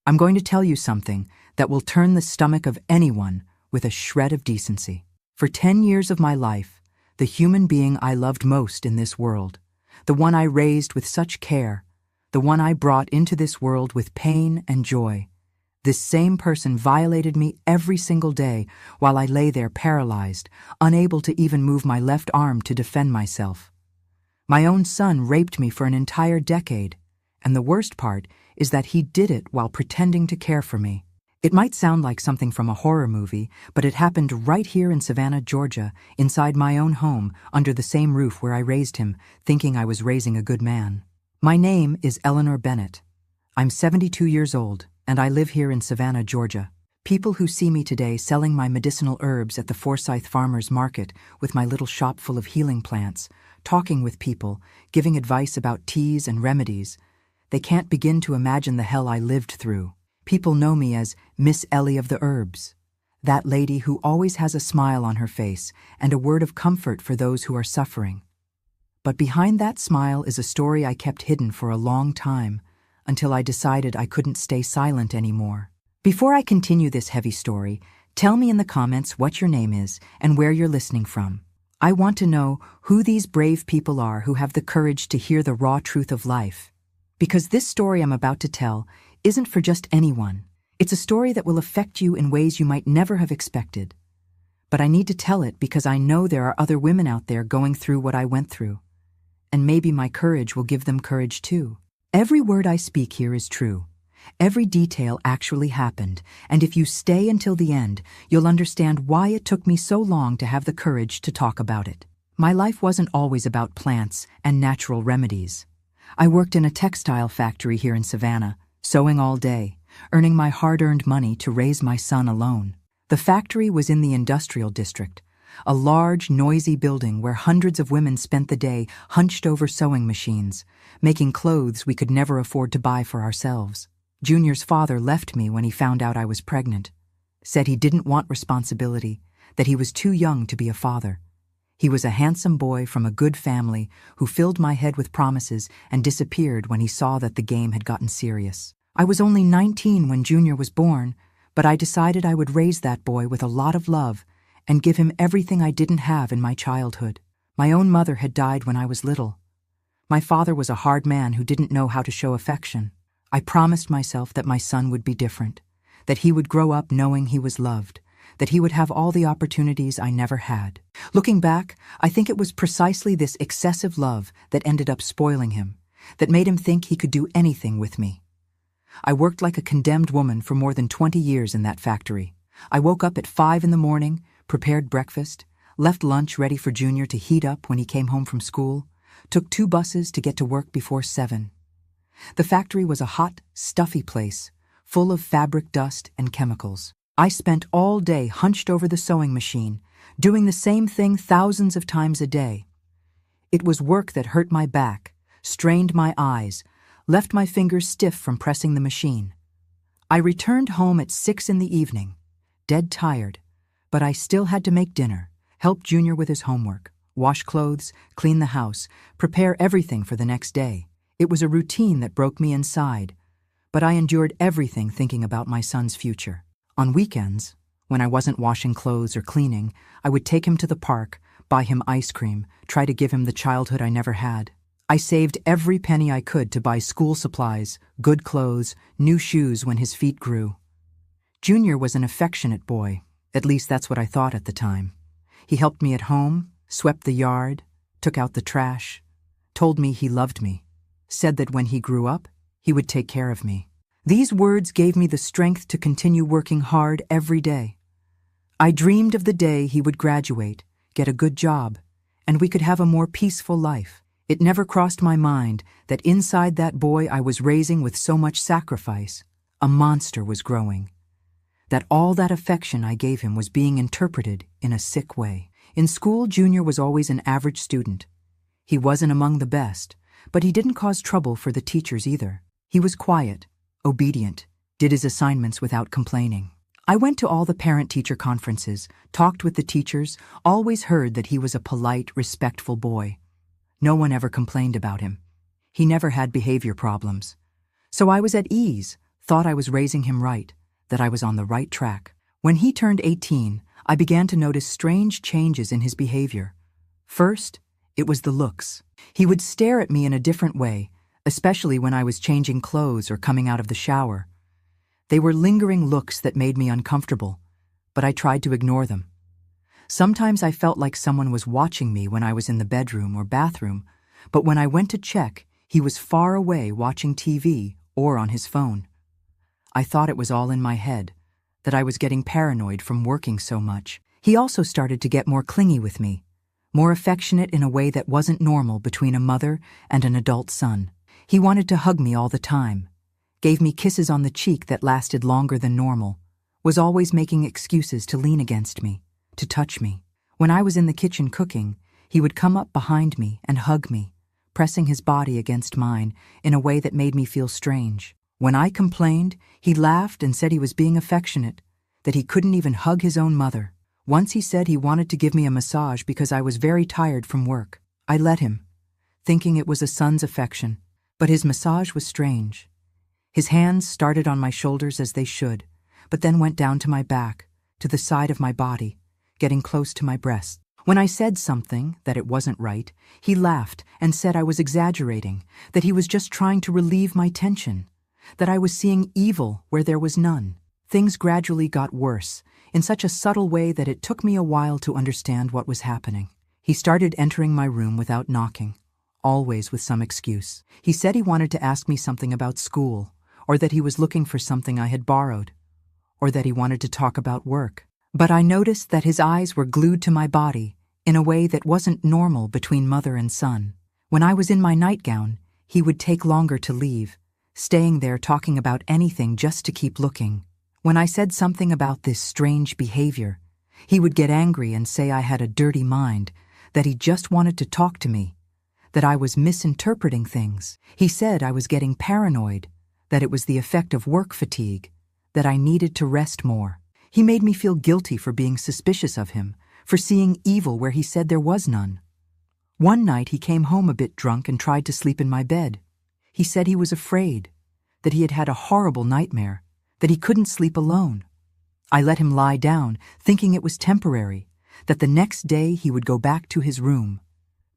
I'm going to tell you something that will turn the stomach of anyone with a shred of decency. For 10 years of my life, the human being I loved most in this world, the one I raised with such care, the one I brought into this world with pain and joy, this same person violated me every single day while I lay there paralyzed, unable to even move my left arm to defend myself. My own son raped me for an entire decade, and the worst part is that he did it while pretending to care for me. It might sound like something from a horror movie, but it happened right here in Savannah, Georgia, inside my own home, under the same roof where I raised him, thinking I was raising a good man. My name is Eleanor Bennett. I'm 72 years old, and I live here in Savannah, Georgia. People who see me today selling my medicinal herbs at the Forsyth Farmers Market with my little shop full of healing plants, talking with people, giving advice about teas and remedies, they can't begin to imagine the hell I lived through. People know me as Miss Ellie of the Herbs, that lady who always has a smile on her face and a word of comfort for those who are suffering. But behind that smile is a story I kept hidden for a long time, until I decided I couldn't stay silent anymore. Before I continue this heavy story, tell me in the comments what your name is and where you're listening from. I want to know who these brave people are who have the courage to hear the raw truth of life. Because this story I'm about to tell isn't for just anyone. It's a story that will affect you in ways you might never have expected. But I need to tell it because I know there are other women out there going through what I went through. And maybe my courage will give them courage too. Every word I speak here is true. Every detail actually happened, and if you stay until the end, you'll understand why it took me so long to have the courage to talk about it. My life wasn't always about plants and natural remedies. I worked in a textile factory here in Savannah, sewing all day, earning my hard-earned money to raise my son alone. The factory was in the industrial district, a large, noisy building where hundreds of women spent the day hunched over sewing machines, making clothes we could never afford to buy for ourselves. Junior's father left me when he found out I was pregnant, said he didn't want responsibility, that he was too young to be a father. He was a handsome boy from a good family who filled my head with promises and disappeared when he saw that the game had gotten serious. I was only 19 when Junior was born, but I decided I would raise that boy with a lot of love and give him everything I didn't have in my childhood. My own mother had died when I was little. My father was a hard man who didn't know how to show affection. I promised myself that my son would be different, that he would grow up knowing he was loved, that he would have all the opportunities I never had. Looking back, I think it was precisely this excessive love that ended up spoiling him, that made him think he could do anything with me. I worked like a condemned woman for more than 20 years in that factory. I woke up at 5 in the morning, prepared breakfast, left lunch ready for Junior to heat up when he came home from school, took 2 buses to get to work before 7. The factory was a hot, stuffy place, full of fabric dust and chemicals. I spent all day hunched over the sewing machine, doing the same thing thousands of times a day. It was work that hurt my back, strained my eyes, left my fingers stiff from pressing the machine. I returned home at 6 in the evening, dead tired, but I still had to make dinner, help Junior with his homework, wash clothes, clean the house, prepare everything for the next day. It was a routine that broke me inside, but I endured everything thinking about my son's future. On weekends, when I wasn't washing clothes or cleaning, I would take him to the park, buy him ice cream, try to give him the childhood I never had. I saved every penny I could to buy school supplies, good clothes, new shoes when his feet grew. Junior was an affectionate boy, at least that's what I thought at the time. He helped me at home, swept the yard, took out the trash, told me he loved me, said that when he grew up, he would take care of me. These words gave me the strength to continue working hard every day. I dreamed of the day he would graduate, get a good job, and we could have a more peaceful life. It never crossed my mind that inside that boy I was raising with so much sacrifice, a monster was growing. That all that affection I gave him was being interpreted in a sick way. In school, Junior was always an average student. He wasn't among the best, but he didn't cause trouble for the teachers either. He was quiet, obedient, did his assignments without complaining. I went to all the parent-teacher conferences, talked with the teachers, always heard that he was a polite, respectful boy. No one ever complained about him. He never had behavior problems. So I was at ease, thought I was raising him right, that I was on the right track. When he turned 18, I began to notice strange changes in his behavior. First, it was the looks. He would stare at me in a different way, especially when I was changing clothes or coming out of the shower. They were lingering looks that made me uncomfortable, but I tried to ignore them. Sometimes I felt like someone was watching me when I was in the bedroom or bathroom, but when I went to check, he was far away watching TV or on his phone. I thought it was all in my head, that I was getting paranoid from working so much. He also started to get more clingy with me, more affectionate in a way that wasn't normal between a mother and an adult son. He wanted to hug me all the time, gave me kisses on the cheek that lasted longer than normal, was always making excuses to lean against me, to touch me. When I was in the kitchen cooking, he would come up behind me and hug me, pressing his body against mine in a way that made me feel strange. When I complained, he laughed and said he was being affectionate, that he couldn't even hug his own mother. Once he said he wanted to give me a massage because I was very tired from work. I let him, thinking it was a son's affection, but his massage was strange. His hands started on my shoulders as they should, but then went down to my back, to the side of my body, getting close to my breasts. When I said something, that it wasn't right, he laughed and said I was exaggerating, that he was just trying to relieve my tension, that I was seeing evil where there was none. Things gradually got worse, in such a subtle way that it took me a while to understand what was happening. He started entering my room without knocking, always with some excuse. He said he wanted to ask me something about school, or that he was looking for something I had borrowed, or that he wanted to talk about work. But I noticed that his eyes were glued to my body in a way that wasn't normal between mother and son. When I was in my nightgown, he would take longer to leave, staying there talking about anything just to keep looking. When I said something about this strange behavior, he would get angry and say I had a dirty mind, that he just wanted to talk to me, that I was misinterpreting things. He said I was getting paranoid, that it was the effect of work fatigue, that I needed to rest more. He made me feel guilty for being suspicious of him, for seeing evil where he said there was none. One night he came home a bit drunk and tried to sleep in my bed. He said he was afraid, that he had had a horrible nightmare, that he couldn't sleep alone. I let him lie down, thinking it was temporary, that the next day he would go back to his room.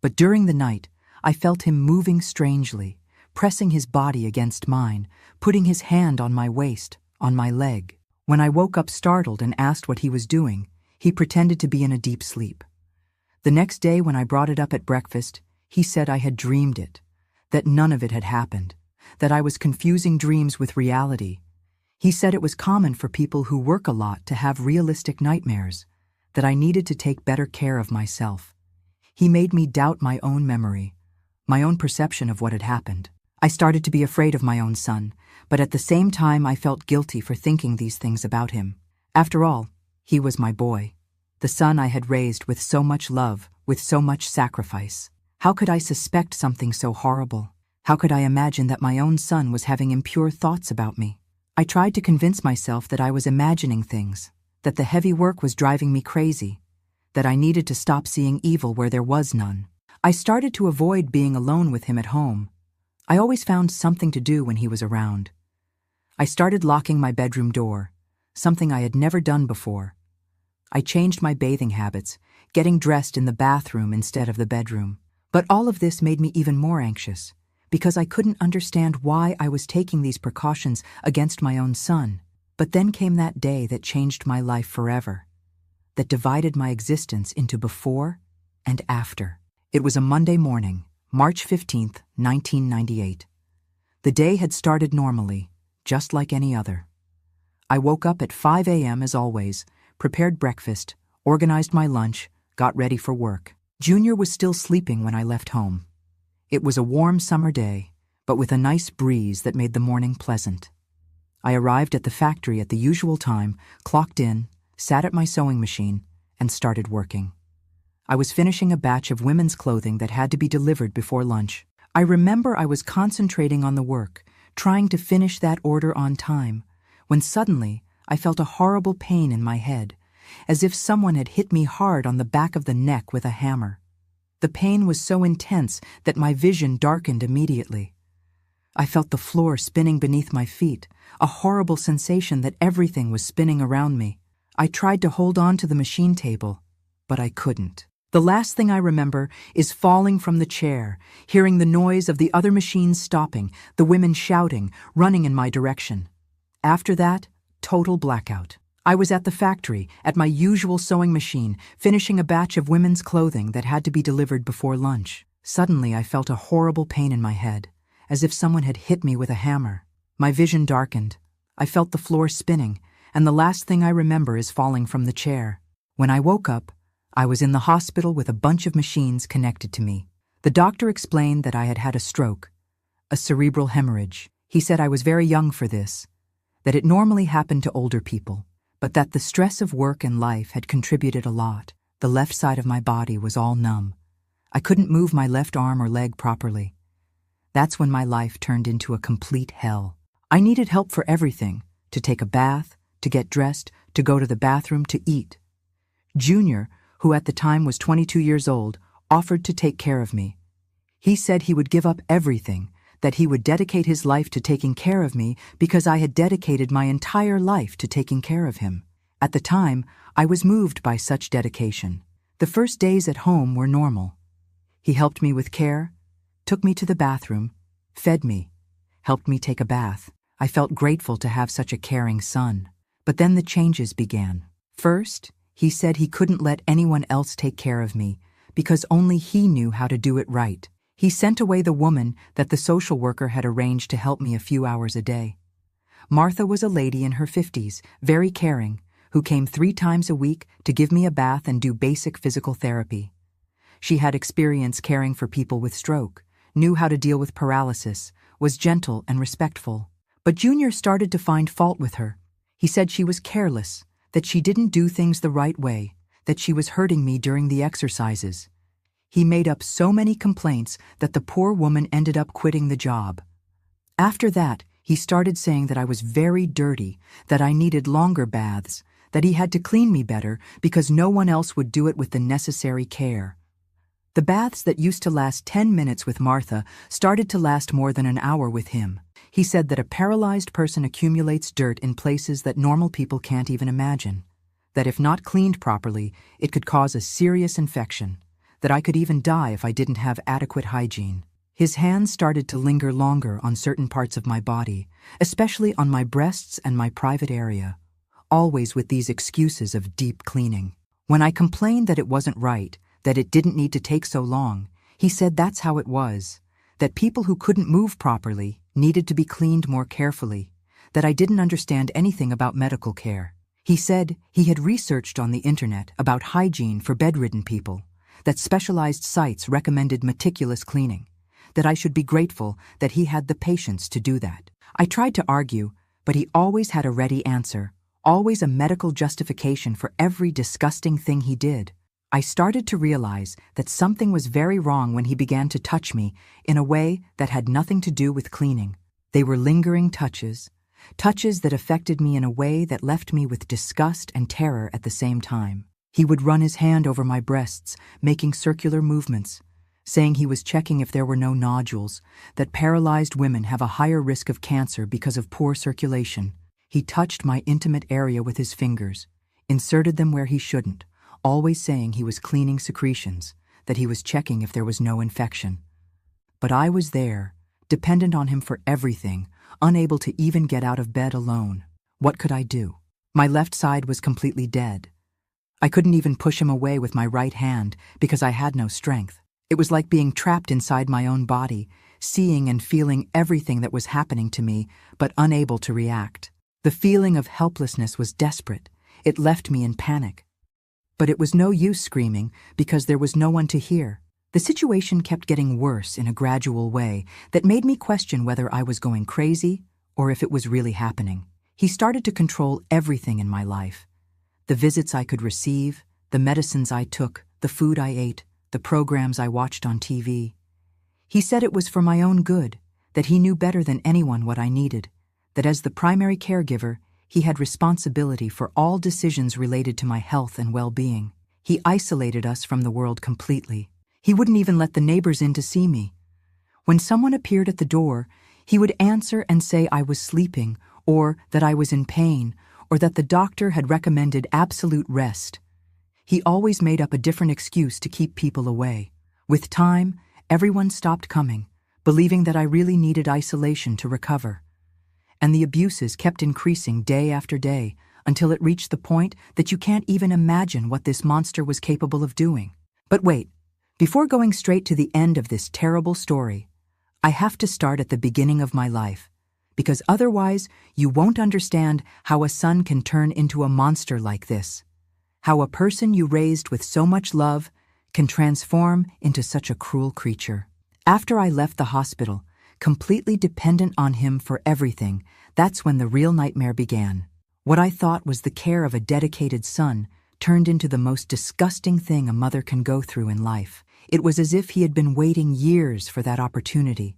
But during the night, I felt him moving strangely, pressing his body against mine, putting his hand on my waist, on my leg. When I woke up startled and asked what he was doing, he pretended to be in a deep sleep. The next day when I brought it up at breakfast, he said I had dreamed it, that none of it had happened, that I was confusing dreams with reality. He said it was common for people who work a lot to have realistic nightmares, that I needed to take better care of myself. He made me doubt my own memory, my own perception of what had happened. I started to be afraid of my own son, but at the same time I felt guilty for thinking these things about him. After all, he was my boy, the son I had raised with so much love, with so much sacrifice. How could I suspect something so horrible? How could I imagine that my own son was having impure thoughts about me? I tried to convince myself that I was imagining things, that the heavy work was driving me crazy, that I needed to stop seeing evil where there was none. I started to avoid being alone with him at home. I always found something to do when he was around. I started locking my bedroom door, something I had never done before. I changed my bathing habits, getting dressed in the bathroom instead of the bedroom. But all of this made me even more anxious, because I couldn't understand why I was taking these precautions against my own son. But then came that day that changed my life forever, that divided my existence into before and after. It was a Monday morning, March 15th, 1998. The day had started normally, just like any other. I woke up at 5 a.m. as always, prepared breakfast, organized my lunch, got ready for work. Junior was still sleeping when I left home. It was a warm summer day, but with a nice breeze that made the morning pleasant. I arrived at the factory at the usual time, clocked in, sat at my sewing machine, and started working. I was finishing a batch of women's clothing that had to be delivered before lunch. I remember I was concentrating on the work, trying to finish that order on time, when suddenly I felt a horrible pain in my head, as if someone had hit me hard on the back of the neck with a hammer. The pain was so intense that my vision darkened immediately. I felt the floor spinning beneath my feet, a horrible sensation that everything was spinning around me. I tried to hold on to the machine table, but I couldn't. The last thing I remember is falling from the chair, hearing the noise of the other machines stopping, the women shouting, running in my direction. After that, total blackout. I was at the factory, at my usual sewing machine, finishing a batch of women's clothing that had to be delivered before lunch. Suddenly, I felt a horrible pain in my head, as if someone had hit me with a hammer. My vision darkened. I felt the floor spinning, and the last thing I remember is falling from the chair. When I woke up, I was in the hospital with a bunch of machines connected to me. The doctor explained that I had had a stroke, a cerebral hemorrhage. He said I was very young for this, that it normally happened to older people, but that the stress of work and life had contributed a lot. The left side of my body was all numb. I couldn't move my left arm or leg properly. That's when my life turned into a complete hell. I needed help for everything, to take a bath, to get dressed, to go to the bathroom, to eat. Junior, who at the time was 22 years old, offered to take care of me. He said he would give up everything, that he would dedicate his life to taking care of me because I had dedicated my entire life to taking care of him. At the time, I was moved by such dedication. The first days at home were normal. He helped me with care, took me to the bathroom, fed me, helped me take a bath. I felt grateful to have such a caring son. But then the changes began. First, he said he couldn't let anyone else take care of me because only he knew how to do it right. He sent away the woman that the social worker had arranged to help me a few hours a day. Martha was a lady in her 50s, very caring, who came 3 times a week to give me a bath and do basic physical therapy. She had experience caring for people with stroke, knew how to deal with paralysis, was gentle and respectful. But Junior started to find fault with her. He said she was careless, that she didn't do things the right way, that she was hurting me during the exercises. He made up so many complaints that the poor woman ended up quitting the job. After that, he started saying that I was very dirty, that I needed longer baths, that he had to clean me better because no one else would do it with the necessary care. The baths that used to last 10 minutes with Martha started to last more than an hour with him. He said that a paralyzed person accumulates dirt in places that normal people can't even imagine, that if not cleaned properly, it could cause a serious infection, that I could even die if I didn't have adequate hygiene. His hands started to linger longer on certain parts of my body, especially on my breasts and my private area, always with these excuses of deep cleaning. When I complained that it wasn't right, that it didn't need to take so long, he said that's how it was, that people who couldn't move properly needed to be cleaned more carefully, that I didn't understand anything about medical care. He said he had researched on the internet about hygiene for bedridden people, that specialized sites recommended meticulous cleaning, that I should be grateful that he had the patience to do that. I tried to argue, but he always had a ready answer, always a medical justification for every disgusting thing he did. I started to realize that something was very wrong when he began to touch me in a way that had nothing to do with cleaning. They were lingering touches, touches that affected me in a way that left me with disgust and terror at the same time. He would run his hand over my breasts, making circular movements, saying he was checking if there were no nodules, that paralyzed women have a higher risk of cancer because of poor circulation. He touched my intimate area with his fingers, inserted them where he shouldn't, always saying he was cleaning secretions, that he was checking if there was no infection. But I was there, dependent on him for everything, unable to even get out of bed alone. What could I do? My left side was completely dead. I couldn't even push him away with my right hand because I had no strength. It was like being trapped inside my own body, seeing and feeling everything that was happening to me, but unable to react. The feeling of helplessness was desperate. It left me in panic. But it was no use screaming because there was no one to hear. The situation kept getting worse in a gradual way that made me question whether I was going crazy or if it was really happening. He started to control everything in my life. The visits I could receive, the medicines I took, the food I ate, the programs I watched on TV. He said it was for my own good, that he knew better than anyone what I needed, that as the primary caregiver, he had responsibility for all decisions related to my health and well-being. He isolated us from the world completely. He wouldn't even let the neighbors in to see me. When someone appeared at the door, He would answer and say I was sleeping, or that I was in pain, or that the doctor had recommended absolute rest. He always made up a different excuse to keep people away. With time, everyone stopped coming, believing that I really needed isolation to recover. And the abuses kept increasing day after day until it reached the point that you can't even imagine what this monster was capable of doing. But wait, before going straight to the end of this terrible story, I have to start at the beginning of my life, because otherwise you won't understand how a son can turn into a monster like this, how a person you raised with so much love can transform into such a cruel creature. After I left the hospital, completely dependent on him for everything, that's when the real nightmare began. What I thought was the care of a dedicated son turned into the most disgusting thing a mother can go through in life. It was as if he had been waiting years for that opportunity,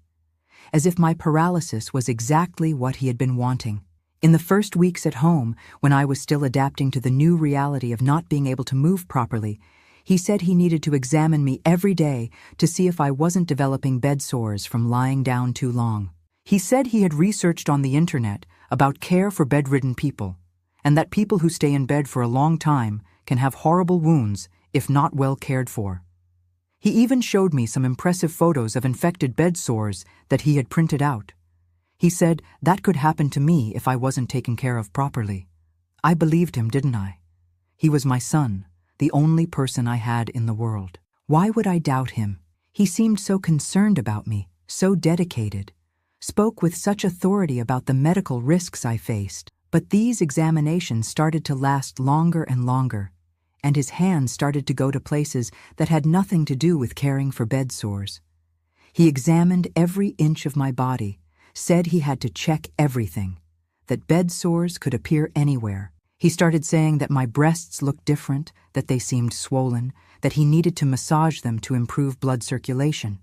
as if my paralysis was exactly what he had been wanting. In the first weeks at home, when I was still adapting to the new reality of not being able to move properly, he said he needed to examine me every day to see if I wasn't developing bed sores from lying down too long. He said he had researched on the internet about care for bedridden people, and that people who stay in bed for a long time can have horrible wounds if not well cared for. He even showed me some impressive photos of infected bed sores that he had printed out. He said that could happen to me if I wasn't taken care of properly. I believed him, didn't I? He was my son, the only person I had in the world. Why would I doubt him? He seemed so concerned about me, so dedicated, spoke with such authority about the medical risks I faced. But these examinations started to last longer and longer, and his hands started to go to places that had nothing to do with caring for bed sores. He examined every inch of my body, said he had to check everything, that bed sores could appear anywhere. He started saying that my breasts looked different, that they seemed swollen, that he needed to massage them to improve blood circulation.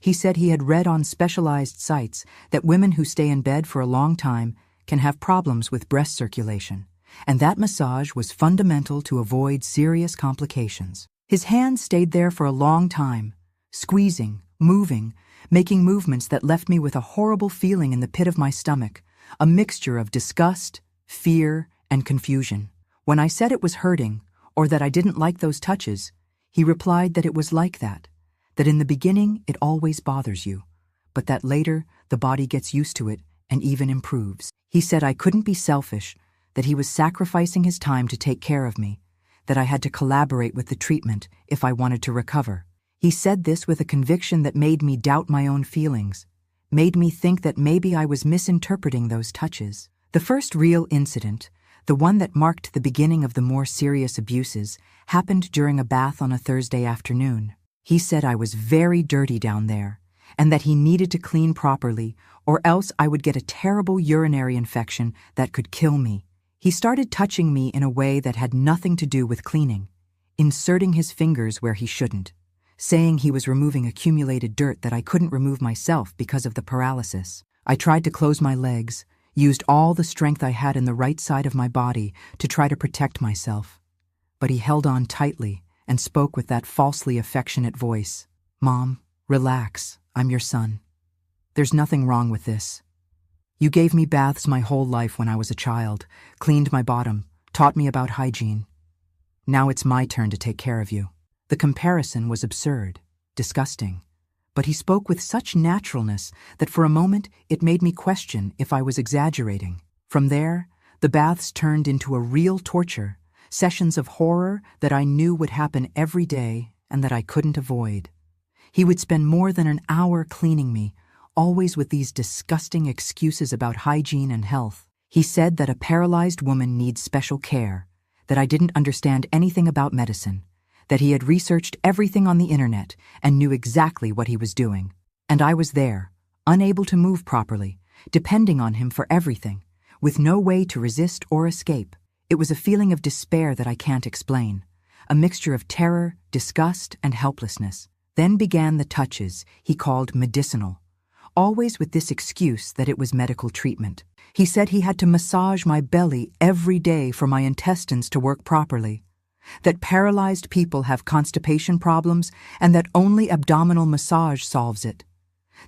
He said he had read on specialized sites that women who stay in bed for a long time can have problems with breast circulation, and that massage was fundamental to avoid serious complications. His hands stayed there for a long time, squeezing, moving, making movements that left me with a horrible feeling in the pit of my stomach, a mixture of disgust, fear, and confusion. When I said it was hurting, or that I didn't like those touches, he replied that it was like that in the beginning it always bothers you, but that later the body gets used to it and even improves. He said I couldn't be selfish, that he was sacrificing his time to take care of me, that I had to collaborate with the treatment if I wanted to recover. He said this with a conviction that made me doubt my own feelings, made me think that maybe I was misinterpreting those touches. The first real incident, the one that marked the beginning of the more serious abuses, happened during a bath on a Thursday afternoon. He said I was very dirty down there, and that he needed to clean properly, or else I would get a terrible urinary infection that could kill me. He started touching me in a way that had nothing to do with cleaning, inserting his fingers where he shouldn't, saying he was removing accumulated dirt that I couldn't remove myself because of the paralysis. I tried to close my legs, used all the strength I had in the right side of my body to try to protect myself. But he held on tightly and spoke with that falsely affectionate voice. "Mom, relax, I'm your son. There's nothing wrong with this. You gave me baths my whole life when I was a child, cleaned my bottom, taught me about hygiene. Now it's my turn to take care of you." The comparison was absurd, disgusting, but he spoke with such naturalness that for a moment it made me question if I was exaggerating. From there, the baths turned into a real torture, sessions of horror that I knew would happen every day and that I couldn't avoid. He would spend more than an hour cleaning me, always with these disgusting excuses about hygiene and health. He said that a paralyzed woman needs special care, that I didn't understand anything about medicine, that he had researched everything on the internet and knew exactly what he was doing. And I was there, unable to move properly, depending on him for everything, with no way to resist or escape. It was a feeling of despair that I can't explain, a mixture of terror, disgust, and helplessness. Then began the touches he called medicinal, always with this excuse that it was medical treatment. He said he had to massage my belly every day for my intestines to work properly, that paralyzed people have constipation problems and that only abdominal massage solves it,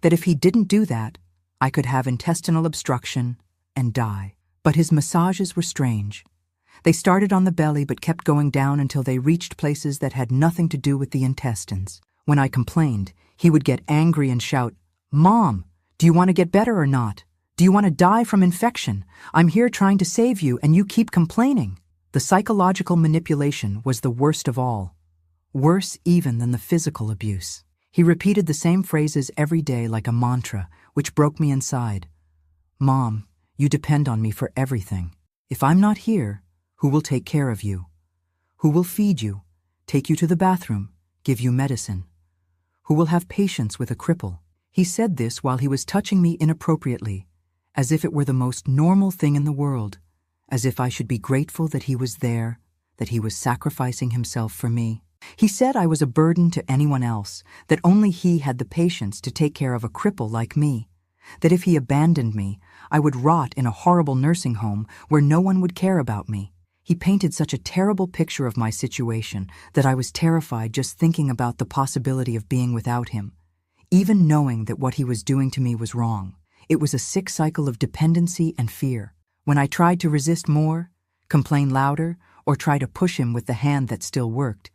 that if he didn't do that, I could have intestinal obstruction and die. But his massages were strange. They started on the belly but kept going down until they reached places that had nothing to do with the intestines. When I complained, he would get angry and shout, "Mom, do you want to get better or not? Do you want to die from infection? I'm here trying to save you and you keep complaining." The psychological manipulation was the worst of all. Worse even than the physical abuse. He repeated the same phrases every day like a mantra, which broke me inside. "Mom, you depend on me for everything. If I'm not here, who will take care of you? Who will feed you, take you to the bathroom, give you medicine? Who will have patience with a cripple?" He said this while he was touching me inappropriately, as if it were the most normal thing in the world, as if I should be grateful that he was there, that he was sacrificing himself for me. He said I was a burden to anyone else, that only he had the patience to take care of a cripple like me, that if he abandoned me, I would rot in a horrible nursing home where no one would care about me. He painted such a terrible picture of my situation that I was terrified just thinking about the possibility of being without him, even knowing that what he was doing to me was wrong. It was a sick cycle of dependency and fear. When I tried to resist more, complain louder, or try to push him with the hand that still worked,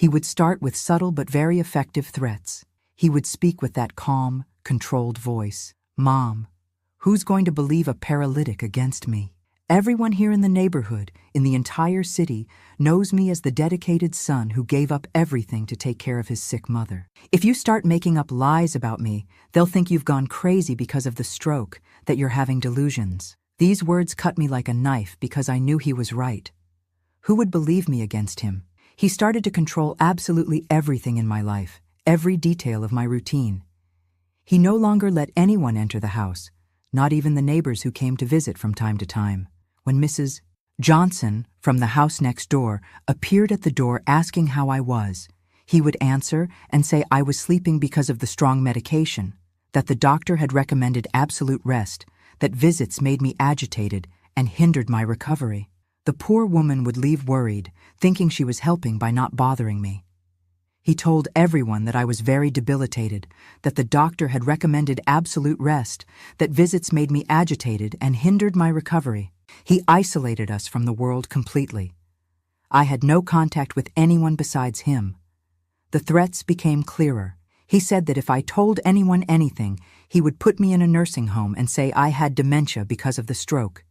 he would start with subtle but very effective threats. He would speak with that calm, controlled voice. "Mom, who's going to believe a paralytic against me? Everyone here in the neighborhood, in the entire city, knows me as the dedicated son who gave up everything to take care of his sick mother. If you start making up lies about me, they'll think you've gone crazy because of the stroke, that you're having delusions." These words cut me like a knife because I knew he was right. Who would believe me against him? He started to control absolutely everything in my life, every detail of my routine. He no longer let anyone enter the house, not even the neighbors who came to visit from time to time. When Mrs. Johnson, from the house next door, appeared at the door asking how I was, he would answer and say I was sleeping because of the strong medication, that the doctor had recommended absolute rest, that visits made me agitated and hindered my recovery. The poor woman would leave worried, thinking she was helping by not bothering me. He told everyone that I was very debilitated, that the doctor had recommended absolute rest, that visits made me agitated and hindered my recovery. He isolated us from the world completely. I had no contact with anyone besides him. The threats became clearer. He said that if I told anyone anything, he would put me in a nursing home and say I had dementia because of the stroke.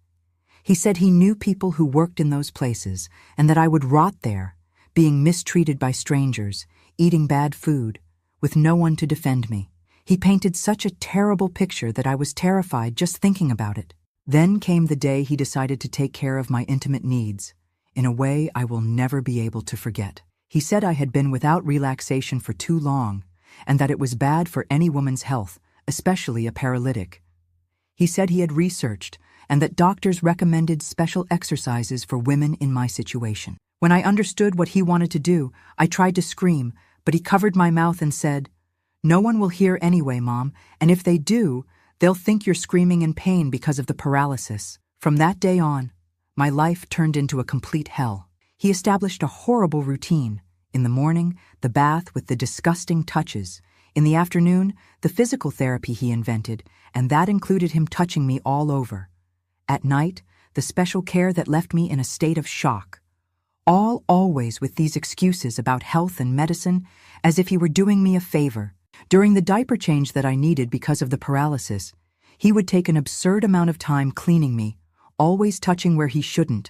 He said he knew people who worked in those places and that I would rot there, being mistreated by strangers, eating bad food, with no one to defend me. He painted such a terrible picture that I was terrified just thinking about it. Then came the day he decided to take care of my intimate needs, in a way I will never be able to forget. He said I had been without relaxation for too long, and that it was bad for any woman's health, especially a paralytic. He said he had researched, and that doctors recommended special exercises for women in my situation. When I understood what he wanted to do, I tried to scream, but he covered my mouth and said, "No one will hear anyway, Mom, and if they do, they'll think you're screaming in pain because of the paralysis." From that day on, my life turned into a complete hell. He established a horrible routine. In the morning, the bath with the disgusting touches. In the afternoon, the physical therapy he invented, and that included him touching me all over. At night, the special care that left me in a state of shock. All always with these excuses about health and medicine, as if he were doing me a favor. During the diaper change that I needed because of the paralysis, he would take an absurd amount of time cleaning me, always touching where he shouldn't,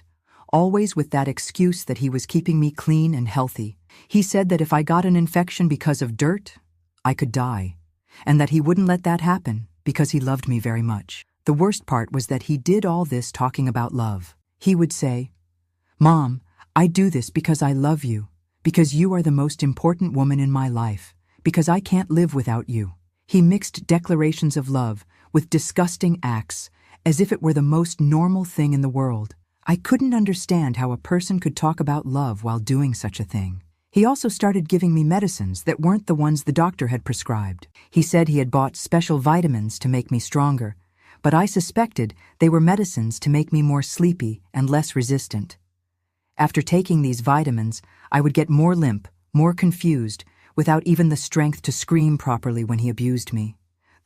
always with that excuse that he was keeping me clean and healthy. He said that if I got an infection because of dirt, I could die, and that he wouldn't let that happen because he loved me very much. The worst part was that he did all this talking about love. He would say, "Mom, I do this because I love you, because you are the most important woman in my life, because I can't live without you." He mixed declarations of love with disgusting acts, as if it were the most normal thing in the world. I couldn't understand how a person could talk about love while doing such a thing. He also started giving me medicines that weren't the ones the doctor had prescribed. He said he had bought special vitamins to make me stronger, but I suspected they were medicines to make me more sleepy and less resistant. After taking these vitamins, I would get more limp, more confused, without even the strength to scream properly when he abused me.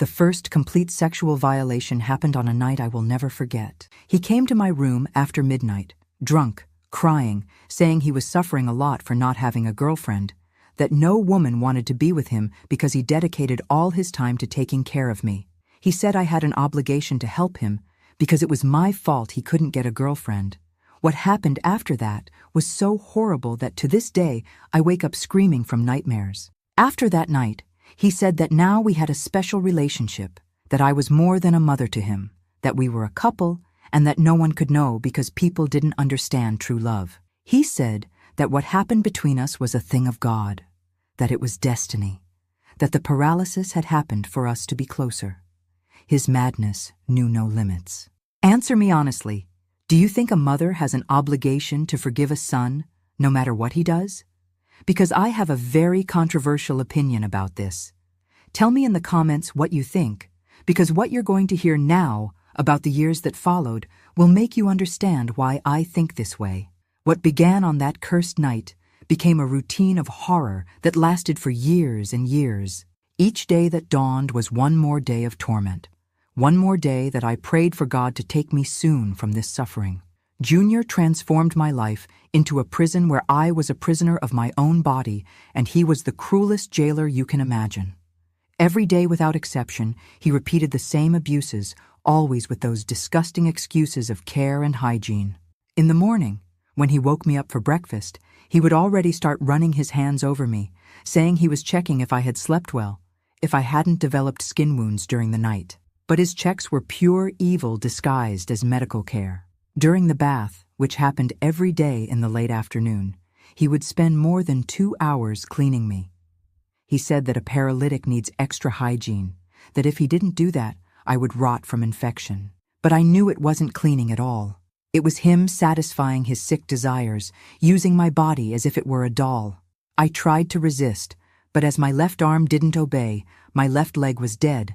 The first complete sexual violation happened on a night I will never forget. He came to my room after midnight, drunk, crying, saying he was suffering a lot for not having a girlfriend, that no woman wanted to be with him because he dedicated all his time to taking care of me. He said I had an obligation to help him because it was my fault he couldn't get a girlfriend. What happened after that was so horrible that to this day I wake up screaming from nightmares. After that night, he said that now we had a special relationship, that I was more than a mother to him, that we were a couple, and that no one could know because people didn't understand true love. He said that what happened between us was a thing of God, that it was destiny, that the paralysis had happened for us to be closer. His madness knew no limits. Answer me honestly, do you think a mother has an obligation to forgive a son, no matter what he does? Because I have a very controversial opinion about this. Tell me in the comments what you think, because what you're going to hear now about the years that followed will make you understand why I think this way. What began on that cursed night became a routine of horror that lasted for years and years. Each day that dawned was one more day of torment, one more day that I prayed for God to take me soon from this suffering. Junior transformed my life into a prison where I was a prisoner of my own body, and he was the cruelest jailer you can imagine. Every day without exception, he repeated the same abuses, always with those disgusting excuses of care and hygiene. In the morning, when he woke me up for breakfast, he would already start running his hands over me, saying he was checking if I had slept well, if I hadn't developed skin wounds during the night. But his checks were pure evil disguised as medical care. During the bath, which happened every day in the late afternoon, he would spend more than 2 hours cleaning me. He said that a paralytic needs extra hygiene, that if he didn't do that, I would rot from infection. But I knew it wasn't cleaning at all. It was him satisfying his sick desires, using my body as if it were a doll. I tried to resist, but as my left arm didn't obey, my left leg was dead.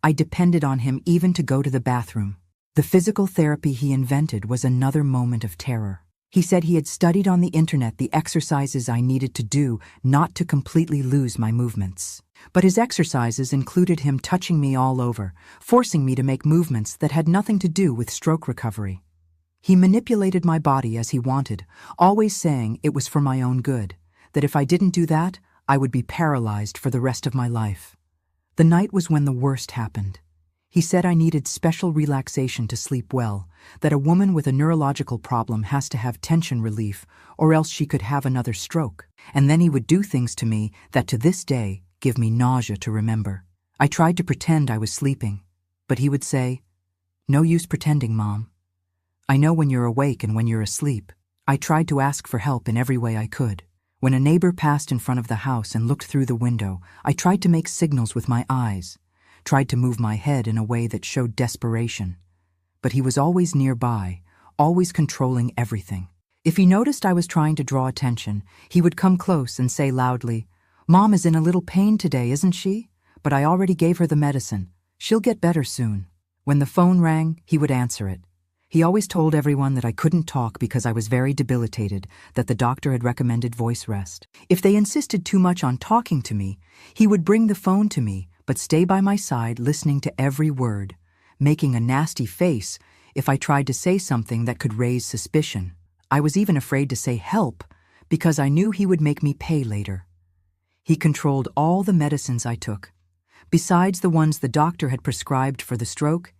I depended on him even to go to the bathroom. The physical therapy he invented was another moment of terror. He said he had studied on the internet the exercises I needed to do not to completely lose my movements. But his exercises included him touching me all over, forcing me to make movements that had nothing to do with stroke recovery. He manipulated my body as he wanted, always saying it was for my own good, that if I didn't do that, I would be paralyzed for the rest of my life. The night was when the worst happened. He said I needed special relaxation to sleep well, that a woman with a neurological problem has to have tension relief or else she could have another stroke. And then he would do things to me that to this day give me nausea to remember. I tried to pretend I was sleeping, but he would say, "No use pretending, Mom. I know when you're awake and when you're asleep." I tried to ask for help in every way I could. When a neighbor passed in front of the house and looked through the window, I tried to make signals with my eyes, tried to move my head in a way that showed desperation. But he was always nearby, always controlling everything. If he noticed I was trying to draw attention, he would come close and say loudly, "Mom is in a little pain today, isn't she? But I already gave her the medicine. She'll get better soon." When the phone rang, he would answer it. He always told everyone that I couldn't talk because I was very debilitated, that the doctor had recommended voice rest. If they insisted too much on talking to me, he would bring the phone to me, but stay by my side listening to every word, making a nasty face if I tried to say something that could raise suspicion. I was even afraid to say help because I knew he would make me pay later. He controlled all the medicines I took. Besides the ones the doctor had prescribed for the stroke,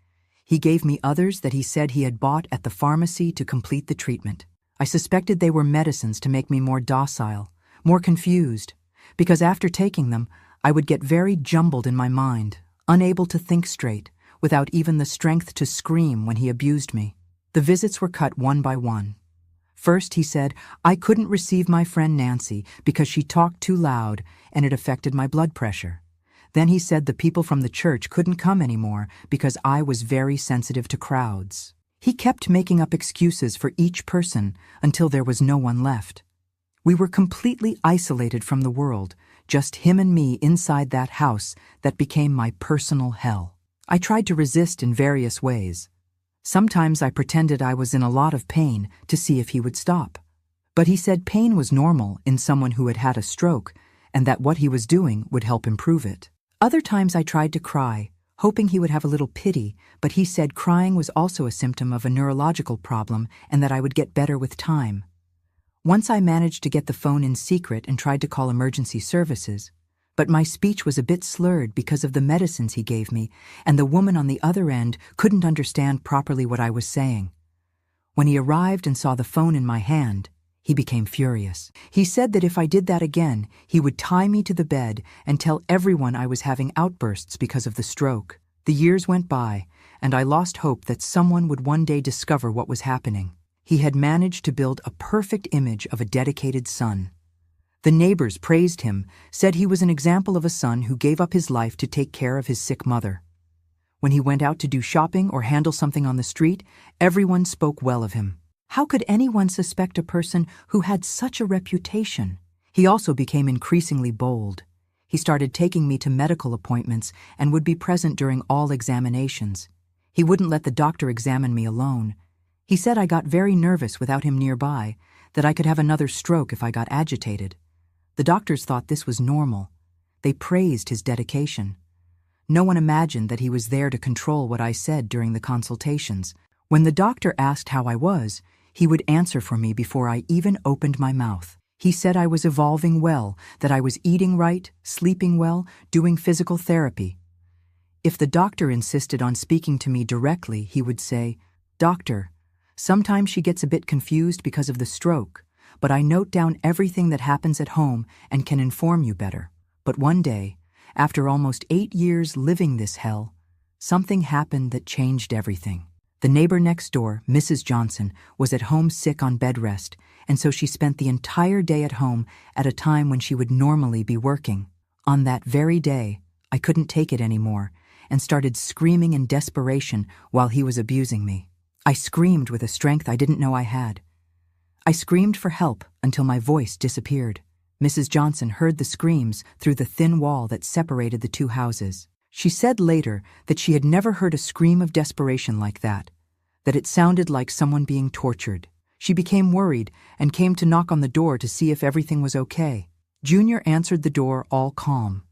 he gave me others that he said he had bought at the pharmacy to complete the treatment. I suspected they were medicines to make me more docile, more confused, because after taking them, I would get very jumbled in my mind, unable to think straight, without even the strength to scream when he abused me. The visits were cut one by one. First, he said I couldn't receive my friend Nancy because she talked too loud and it affected my blood pressure. Then he said the people from the church couldn't come anymore because I was very sensitive to crowds. He kept making up excuses for each person until there was no one left. We were completely isolated from the world, just him and me inside that house that became my personal hell. I tried to resist in various ways. Sometimes I pretended I was in a lot of pain to see if he would stop. But he said pain was normal in someone who had had a stroke and that what he was doing would help improve it. Other times I tried to cry, hoping he would have a little pity, but he said crying was also a symptom of a neurological problem and that I would get better with time. Once I managed to get the phone in secret and tried to call emergency services, but my speech was a bit slurred because of the medicines he gave me, and the woman on the other end couldn't understand properly what I was saying. When he arrived and saw the phone in my hand, he became furious. He said that if I did that again, he would tie me to the bed and tell everyone I was having outbursts because of the stroke. The years went by, and I lost hope that someone would one day discover what was happening. He had managed to build a perfect image of a dedicated son. The neighbors praised him, said he was an example of a son who gave up his life to take care of his sick mother. When he went out to do shopping or handle something on the street, everyone spoke well of him. How could anyone suspect a person who had such a reputation? He also became increasingly bold. He started taking me to medical appointments and would be present during all examinations. He wouldn't let the doctor examine me alone. He said I got very nervous without him nearby, that I could have another stroke if I got agitated. The doctors thought this was normal. They praised his dedication. No one imagined that he was there to control what I said during the consultations. When the doctor asked how I was, he would answer for me before I even opened my mouth. He said I was evolving well, that I was eating right, sleeping well, doing physical therapy. If the doctor insisted on speaking to me directly, he would say, "Doctor, sometimes she gets a bit confused because of the stroke, but I note down everything that happens at home and can inform you better." But one day, after almost 8 years living this hell, something happened that changed everything. The neighbor next door, Mrs. Johnson, was at home sick on bed rest, and so she spent the entire day at home at a time when she would normally be working. On that very day, I couldn't take it anymore and started screaming in desperation while he was abusing me. I screamed with a strength I didn't know I had. I screamed for help until my voice disappeared. Mrs. Johnson heard the screams through the thin wall that separated the two houses. She said later that she had never heard a scream of desperation like that it sounded like someone being tortured. She became worried and came to knock on the door to see if everything was okay. Junior answered the door all calm.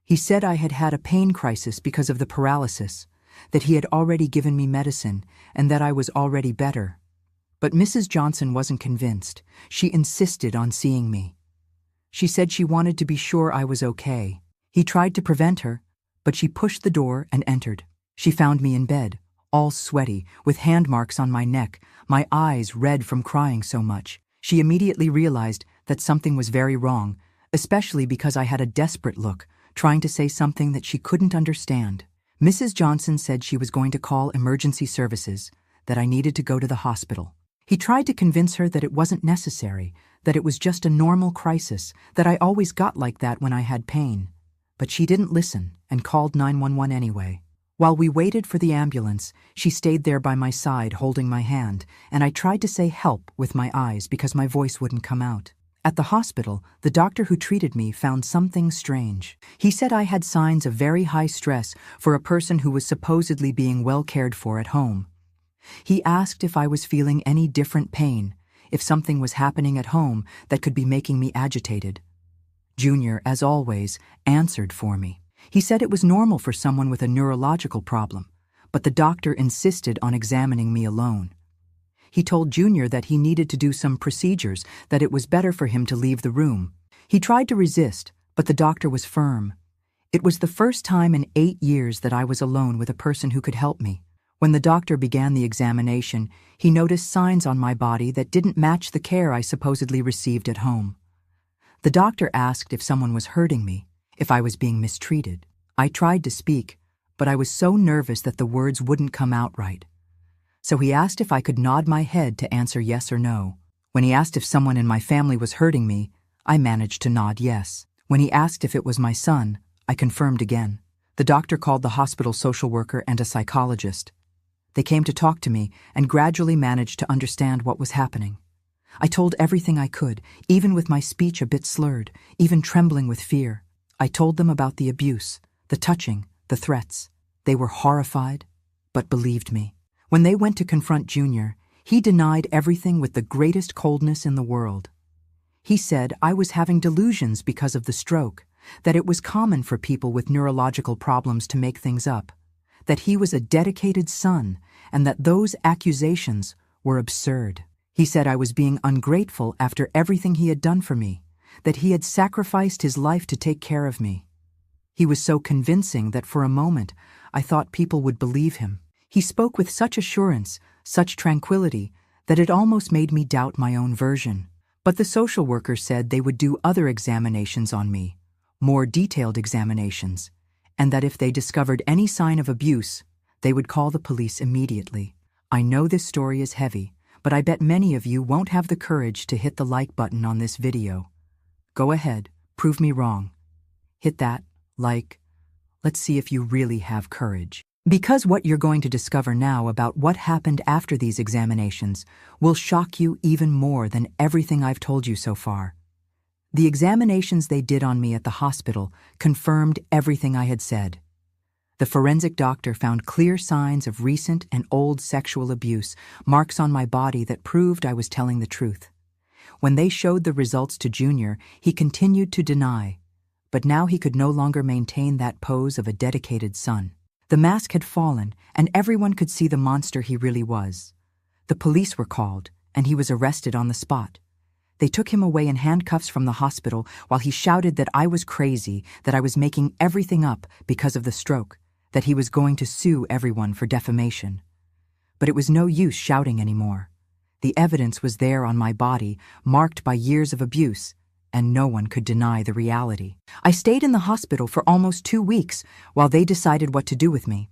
He said I had had a pain crisis because of the paralysis, that he had already given me medicine, and that I was already better. But Mrs. Johnson wasn't convinced. She insisted on seeing me. She said she wanted to be sure I was okay. He tried to prevent her, but she pushed the door and entered. She found me in bed, all sweaty, with hand marks on my neck, my eyes red from crying so much. She immediately realized that something was very wrong, especially because I had a desperate look, trying to say something that she couldn't understand. Mrs. Johnson said she was going to call emergency services, that I needed to go to the hospital. He tried to convince her that it wasn't necessary, that it was just a normal crisis, that I always got like that when I had pain. But she didn't listen and called 911 anyway. While we waited for the ambulance, she stayed there by my side holding my hand, and I tried to say help with my eyes because my voice wouldn't come out. At the hospital, the doctor who treated me found something strange. He said I had signs of very high stress for a person who was supposedly being well cared for at home. He asked if I was feeling any different pain, if something was happening at home that could be making me agitated. Junior, as always, answered for me. He said it was normal for someone with a neurological problem, but the doctor insisted on examining me alone. He told Junior that he needed to do some procedures, that it was better for him to leave the room. He tried to resist, but the doctor was firm. It was the first time in 8 years that I was alone with a person who could help me. When the doctor began the examination, he noticed signs on my body that didn't match the care I supposedly received at home. The doctor asked if someone was hurting me, if I was being mistreated. I tried to speak, but I was so nervous that the words wouldn't come out right. So he asked if I could nod my head to answer yes or no. When he asked if someone in my family was hurting me, I managed to nod yes. When he asked if it was my son, I confirmed again. The doctor called the hospital social worker and a psychologist. They came to talk to me and gradually managed to understand what was happening. I told everything I could, even with my speech a bit slurred, even trembling with fear. I told them about the abuse, the touching, the threats. They were horrified, but believed me. When they went to confront Junior, he denied everything with the greatest coldness in the world. He said I was having delusions because of the stroke, that it was common for people with neurological problems to make things up. that he was a dedicated son, and that those accusations were absurd. He said I was being ungrateful after everything he had done for me, that he had sacrificed his life to take care of me. He was so convincing that for a moment I thought people would believe him. He spoke with such assurance, such tranquility, that it almost made me doubt my own version. But the social worker said they would do other examinations on me, more detailed examinations, and that if they discovered any sign of abuse, they would call the police immediately. I know this story is heavy, but I bet many of you won't have the courage to hit the like button on this video. Go ahead, prove me wrong. Hit that like. Let's see if you really have courage. Because what you're going to discover now about what happened after these examinations will shock you even more than everything I've told you so far. The examinations they did on me at the hospital confirmed everything I had said. The forensic doctor found clear signs of recent and old sexual abuse, marks on my body that proved I was telling the truth. When they showed the results to Junior, he continued to deny, but now he could no longer maintain that pose of a dedicated son. The mask had fallen, and everyone could see the monster he really was. The police were called, and he was arrested on the spot. They took him away in handcuffs from the hospital while he shouted that I was crazy, that I was making everything up because of the stroke, that he was going to sue everyone for defamation. But it was no use shouting anymore. The evidence was there on my body, marked by years of abuse, and no one could deny the reality. I stayed in the hospital for almost 2 weeks while they decided what to do with me.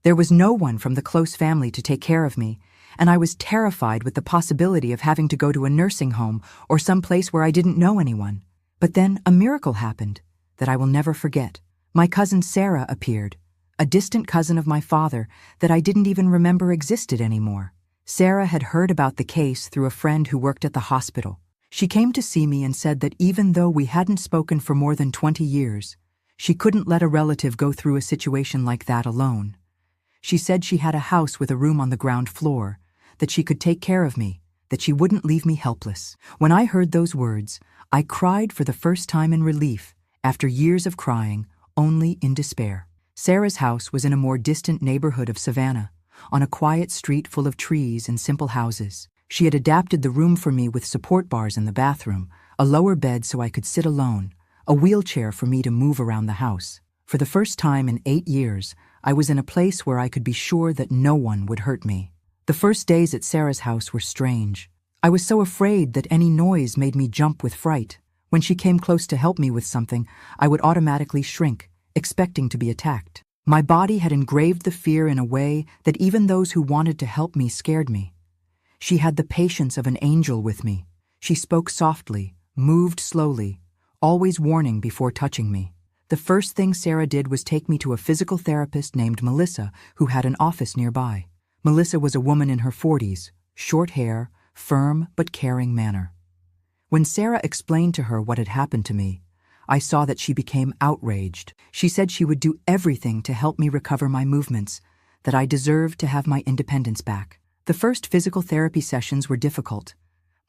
There was no one from the close family to take care of me, and I was terrified with the possibility of having to go to a nursing home or some place where I didn't know anyone. But then a miracle happened that I will never forget. My cousin Sarah appeared, a distant cousin of my father that I didn't even remember existed anymore. Sarah had heard about the case through a friend who worked at the hospital. She came to see me and said that even though we hadn't spoken for more than 20 years, she couldn't let a relative go through a situation like that alone. She said she had a house with a room on the ground floor, that she could take care of me, that she wouldn't leave me helpless. When I heard those words, I cried for the first time in relief, after years of crying, only in despair. Sarah's house was in a more distant neighborhood of Savannah, on a quiet street full of trees and simple houses. She had adapted the room for me with support bars in the bathroom, a lower bed so I could sit alone, a wheelchair for me to move around the house. For the first time in 8 years, I was in a place where I could be sure that no one would hurt me. The first days at Sarah's house were strange. I was so afraid that any noise made me jump with fright. When she came close to help me with something, I would automatically shrink, expecting to be attacked. My body had engraved the fear in a way that even those who wanted to help me scared me. She had the patience of an angel with me. She spoke softly, moved slowly, always warning before touching me. The first thing Sarah did was take me to a physical therapist named Melissa, who had an office nearby. Melissa was a woman in her 40s, short hair, firm but caring manner. When Sarah explained to her what had happened to me, I saw that she became outraged. She said she would do everything to help me recover my movements, that I deserved to have my independence back. The first physical therapy sessions were difficult.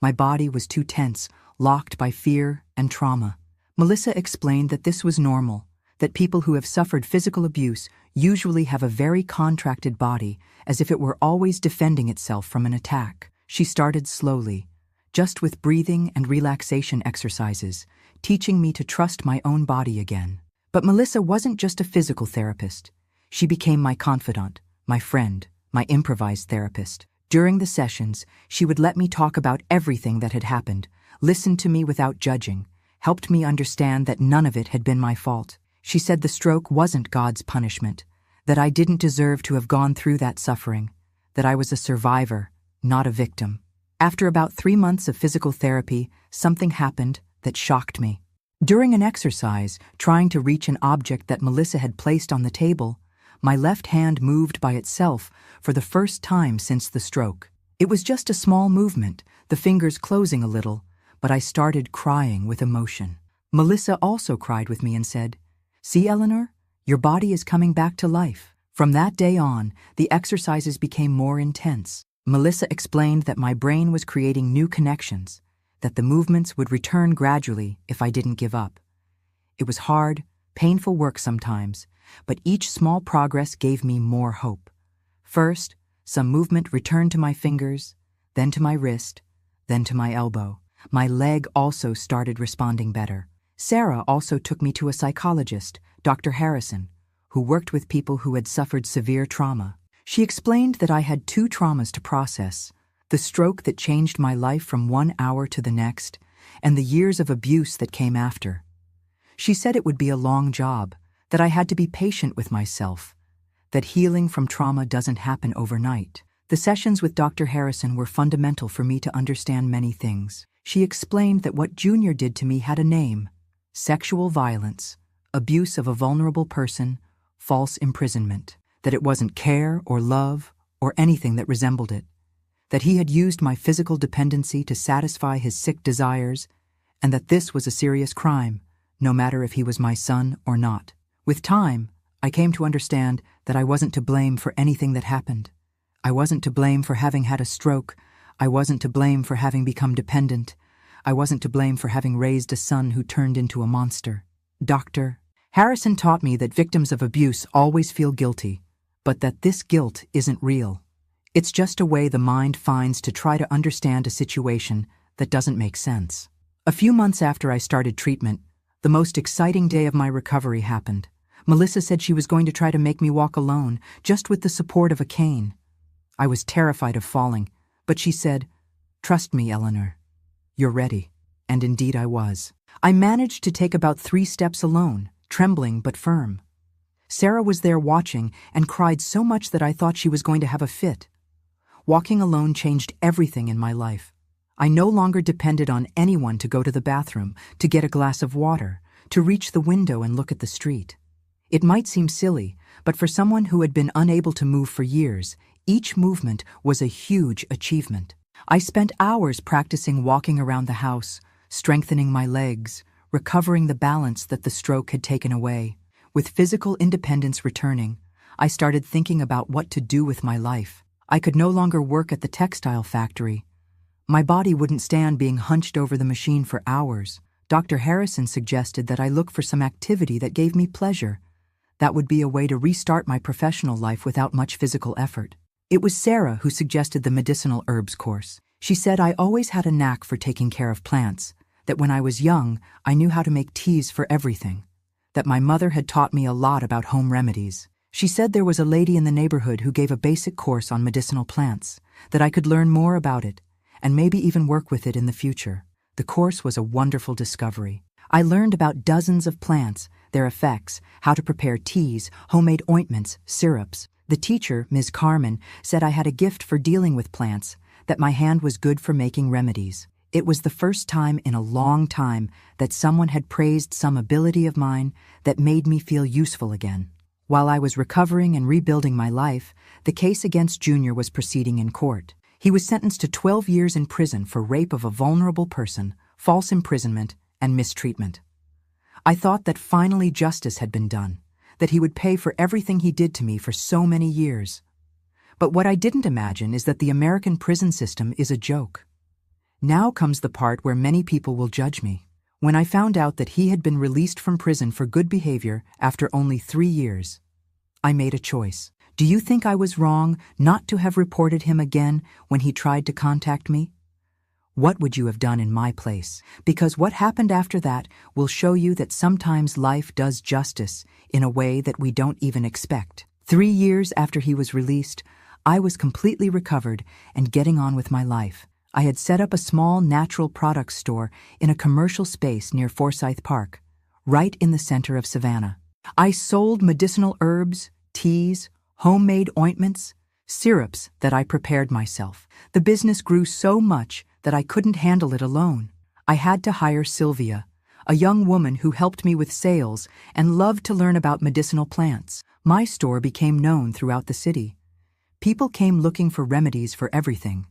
My body was too tense, locked by fear and trauma. Melissa explained that this was normal, that people who have suffered physical abuse usually have a very contracted body, as if it were always defending itself from an attack. She started slowly, just with breathing and relaxation exercises, teaching me to trust my own body again. But Melissa wasn't just a physical therapist. She became my confidant, my friend, my improvised therapist. During the sessions, she would let me talk about everything that had happened, listen to me without judging, helped me understand that none of it had been my fault. She said the stroke wasn't God's punishment, that I didn't deserve to have gone through that suffering, that I was a survivor, not a victim. After about 3 months of physical therapy, something happened that shocked me. During an exercise, trying to reach an object that Melissa had placed on the table, my left hand moved by itself for the first time since the stroke. It was just a small movement, the fingers closing a little, but I started crying with emotion. Melissa also cried with me and said, "See, Eleanor, your body is coming back to life." From that day on, the exercises became more intense. Melissa explained that my brain was creating new connections, that the movements would return gradually if I didn't give up. It was hard, painful work sometimes, but each small progress gave me more hope. First, some movement returned to my fingers, then to my wrist, then to my elbow. My leg also started responding better. Sarah also took me to a psychologist, Dr. Harrison, who worked with people who had suffered severe trauma. She explained that I had two traumas to process: the stroke that changed my life from 1 hour to the next, and the years of abuse that came after. She said it would be a long job, that I had to be patient with myself, that healing from trauma doesn't happen overnight. The sessions with Dr. Harrison were fundamental for me to understand many things. She explained that what Junior did to me had a name: sexual violence, abuse of a vulnerable person, false imprisonment, that it wasn't care or love or anything that resembled it, that he had used my physical dependency to satisfy his sick desires, and that this was a serious crime, no matter if he was my son or not. With time, I came to understand that I wasn't to blame for anything that happened. I wasn't to blame for having had a stroke. I wasn't to blame for having become dependent. I wasn't to blame for having raised a son who turned into a monster. Dr. Harrison taught me that victims of abuse always feel guilty, but that this guilt isn't real. It's just a way the mind finds to try to understand a situation that doesn't make sense. A few months after I started treatment, the most exciting day of my recovery happened. Melissa said she was going to try to make me walk alone, just with the support of a cane. I was terrified of falling, but she said, "Trust me, Eleanor. You're ready." And indeed I was. I managed to take about 3 steps alone, trembling but firm. Sarah was there watching and cried so much that I thought she was going to have a fit. Walking alone changed everything in my life. I no longer depended on anyone to go to the bathroom, to get a glass of water, to reach the window and look at the street. It might seem silly, but for someone who had been unable to move for years, each movement was a huge achievement. I spent hours practicing walking around the house, strengthening my legs, recovering the balance that the stroke had taken away. With physical independence returning, I started thinking about what to do with my life. I could no longer work at the textile factory. My body wouldn't stand being hunched over the machine for hours. Dr. Harrison suggested that I look for some activity that gave me pleasure. That would be a way to restart my professional life without much physical effort. It was Sarah who suggested the medicinal herbs course. She said I always had a knack for taking care of plants, that when I was young, I knew how to make teas for everything, that my mother had taught me a lot about home remedies. She said there was a lady in the neighborhood who gave a basic course on medicinal plants, that I could learn more about it, and maybe even work with it in the future. The course was a wonderful discovery. I learned about dozens of plants, their effects, how to prepare teas, homemade ointments, syrups. The teacher, Ms. Carmen, said I had a gift for dealing with plants, that my hand was good for making remedies. It was the first time in a long time that someone had praised some ability of mine that made me feel useful again. While I was recovering and rebuilding my life, the case against Junior was proceeding in court. He was sentenced to 12 years in prison for rape of a vulnerable person, false imprisonment, and mistreatment. I thought that finally justice had been done, that he would pay for everything he did to me for so many years. But what I didn't imagine is that the American prison system is a joke. Now comes the part where many people will judge me. When I found out that he had been released from prison for good behavior after only 3 years, I made a choice. Do you think I was wrong not to have reported him again when he tried to contact me? What would you have done in my place? Because what happened after that will show you that sometimes life does justice in a way that we don't even expect. 3 years after he was released, I was completely recovered and getting on with my life. I had set up a small natural products store in a commercial space near Forsyth Park, right in the center of Savannah. I sold medicinal herbs, teas, homemade ointments, syrups that I prepared myself. The business grew so much that I couldn't handle it alone. I had to hire Sylvia, a young woman who helped me with sales and loved to learn about medicinal plants. My store became known throughout the city. People came looking for remedies for everything: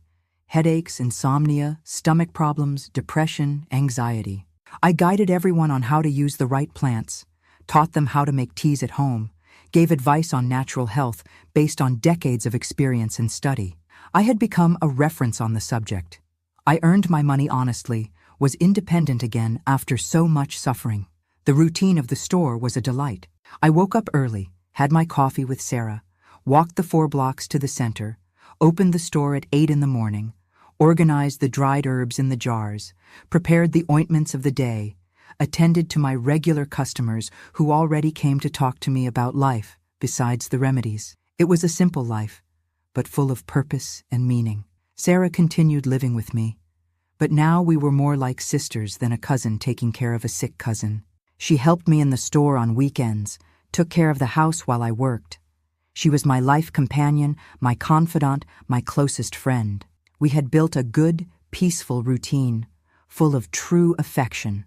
headaches, insomnia, stomach problems, depression, anxiety. I guided everyone on how to use the right plants, taught them how to make teas at home, gave advice on natural health based on decades of experience and study. I had become a reference on the subject. I earned my money honestly, was independent again after so much suffering. The routine of the store was a delight. I woke up early, had my coffee with Sarah, walked the 4 blocks to the center, opened the store at 8 in the morning, organized the dried herbs in the jars, prepared the ointments of the day, attended to my regular customers who already came to talk to me about life besides the remedies. It was a simple life, but full of purpose and meaning. Sarah continued living with me, but now we were more like sisters than a cousin taking care of a sick cousin. She helped me in the store on weekends, took care of the house while I worked. She was my life companion, my confidant, my closest friend. We had built a good, peaceful routine, full of true affection.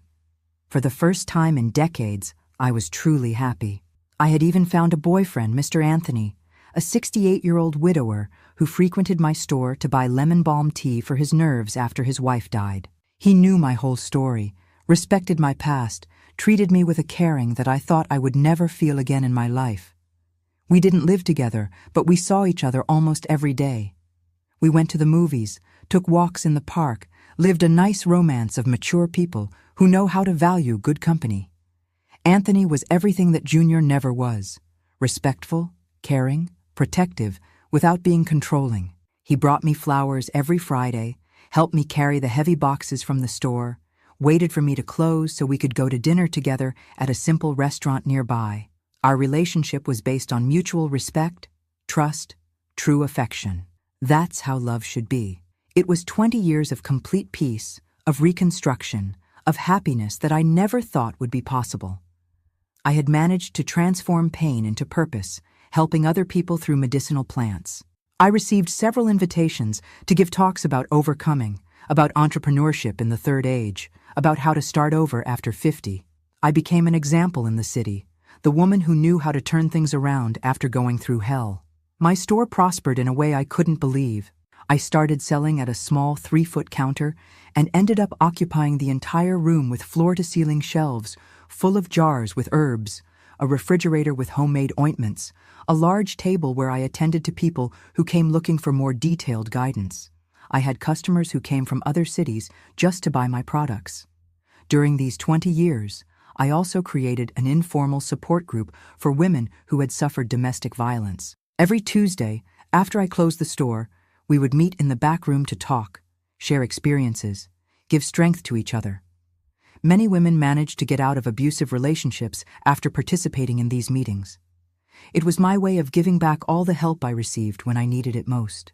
For the first time in decades, I was truly happy. I had even found a boyfriend, Mr. Anthony, a 68-year-old widower who frequented my store to buy lemon balm tea for his nerves after his wife died. He knew my whole story, respected my past, treated me with a caring that I thought I would never feel again in my life. We didn't live together, but we saw each other almost every day. We went to the movies, took walks in the park, lived a nice romance of mature people who know how to value good company. Anthony was everything that Junior never was: respectful, caring, protective, without being controlling. He brought me flowers every Friday, helped me carry the heavy boxes from the store, waited for me to close so we could go to dinner together at a simple restaurant nearby. Our relationship was based on mutual respect, trust, true affection. That's how love should be. It was 20 years of complete peace, of reconstruction, of happiness that I never thought would be possible. I had managed to transform pain into purpose, helping other people through medicinal plants. I received several invitations to give talks about overcoming, about entrepreneurship in the third age, about how to start over after 50. I became an example in the city, the woman who knew how to turn things around after going through hell. My store prospered in a way I couldn't believe. I started selling at a small 3-foot counter and ended up occupying the entire room with floor-to-ceiling shelves full of jars with herbs, a refrigerator with homemade ointments, a large table where I attended to people who came looking for more detailed guidance. I had customers who came from other cities just to buy my products. During these 20 years, I also created an informal support group for women who had suffered domestic violence. Every Tuesday, after I closed the store, we would meet in the back room to talk, share experiences, give strength to each other. Many women managed to get out of abusive relationships after participating in these meetings. It was my way of giving back all the help I received when I needed it most.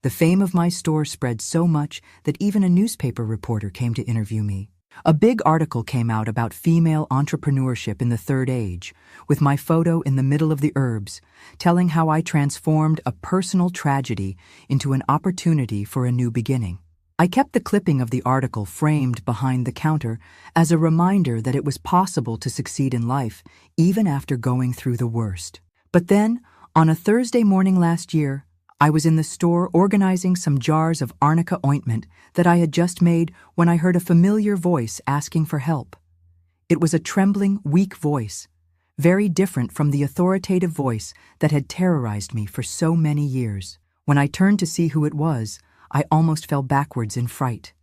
The fame of my store spread so much that even a newspaper reporter came to interview me. A big article came out about female entrepreneurship in the third age, with my photo in the middle of the herbs, telling how I transformed a personal tragedy into an opportunity for a new beginning. I kept the clipping of the article framed behind the counter as a reminder that it was possible to succeed in life even after going through the worst. But then, on a Thursday morning last year, I was in the store organizing some jars of arnica ointment that I had just made when I heard a familiar voice asking for help. It was a trembling, weak voice, very different from the authoritative voice that had terrorized me for so many years. When I turned to see who it was, I almost fell backwards in fright.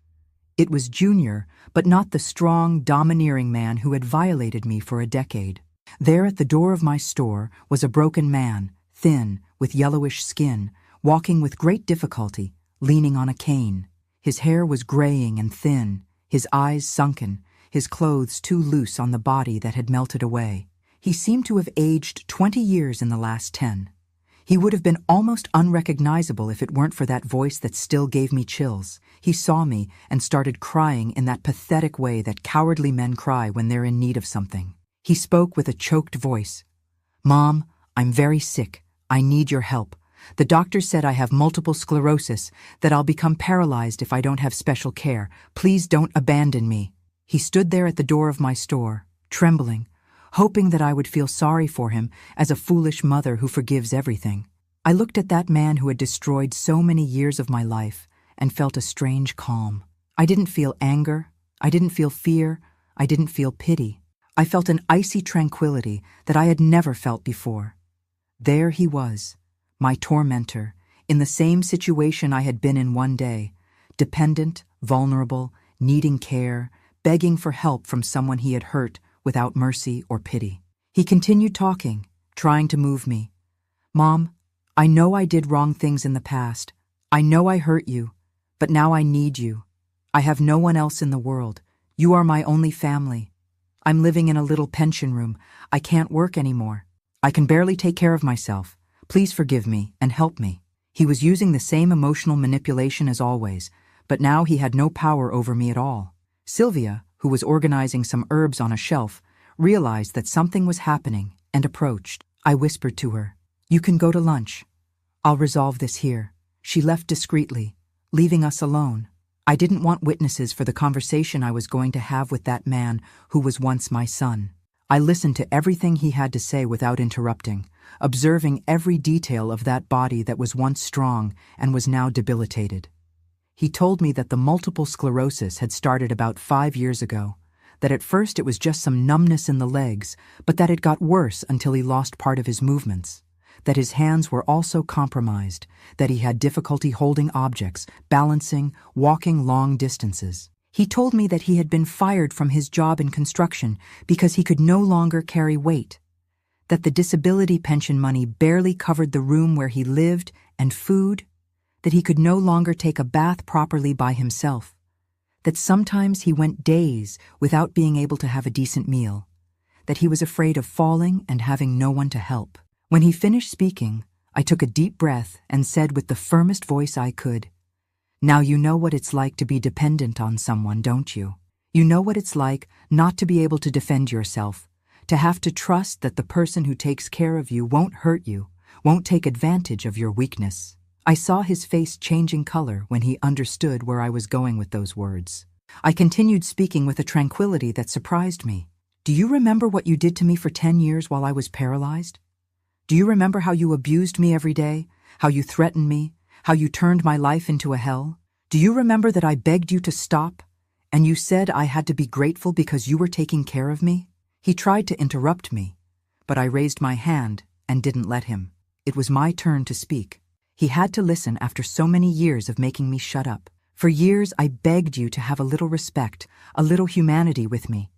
It was Junior, but not the strong, domineering man who had violated me for a decade. There at the door of my store was a broken man, thin, with yellowish skin, walking with great difficulty, leaning on a cane. His hair was graying and thin, his eyes sunken, his clothes too loose on the body that had melted away. He seemed to have aged 20 years in the last 10. He would have been almost unrecognizable if it weren't for that voice that still gave me chills. He saw me and started crying in that pathetic way that cowardly men cry when they're in need of something. He spoke with a choked voice. "Mom, I'm very sick. I need your help. The doctor said I have multiple sclerosis, that I'll become paralyzed if I don't have special care. Please don't abandon me." He stood there at the door of my store, trembling, hoping that I would feel sorry for him as a foolish mother who forgives everything. I looked at that man who had destroyed so many years of my life and felt a strange calm. I didn't feel anger, I didn't feel fear, I didn't feel pity. I felt an icy tranquility that I had never felt before. There he was, my tormentor, in the same situation I had been in one day, dependent, vulnerable, needing care, begging for help from someone he had hurt without mercy or pity. He continued talking, trying to move me. Mom, I know I did wrong things in the past. I know I hurt you, but now I need you. I have no one else in the world. You are my only family. I'm living in a little pension room. I can't work anymore. I can barely take care of myself. Please forgive me and help me. He was using the same emotional manipulation as always, but now he had no power over me at all. Sylvia, who was organizing some herbs on a shelf, realized that something was happening and approached. I whispered to her, "You can go to lunch. I'll resolve this here." She left discreetly, leaving us alone. I didn't want witnesses for the conversation I was going to have with that man who was once my son. I listened to everything he had to say without interrupting, observing every detail of that body that was once strong and was now debilitated. He told me that the multiple sclerosis had started about 5 years ago, that at first it was just some numbness in the legs, but that it got worse until he lost part of his movements, that his hands were also compromised, that he had difficulty holding objects, balancing, walking long distances. He told me that he had been fired from his job in construction because he could no longer carry weight, that the disability pension money barely covered the room where he lived and food, that he could no longer take a bath properly by himself, that sometimes he went days without being able to have a decent meal, that he was afraid of falling and having no one to help. When he finished speaking, I took a deep breath and said with the firmest voice I could, "Now you know what it's like to be dependent on someone, don't you? You know what it's like not to be able to defend yourself, to have to trust that the person who takes care of you won't hurt you, won't take advantage of your weakness." I saw his face changing color when he understood where I was going with those words. I continued speaking with a tranquility that surprised me. "Do you remember what you did to me for 10 years while I was paralyzed? Do you remember how you abused me every day, how you threatened me, how you turned my life into a hell? Do you remember that I begged you to stop, and you said I had to be grateful because you were taking care of me?" He tried to interrupt me, but I raised my hand and didn't let him. It was my turn to speak. He had to listen after so many years of making me shut up. For years I begged you to have a little respect, a little humanity with me.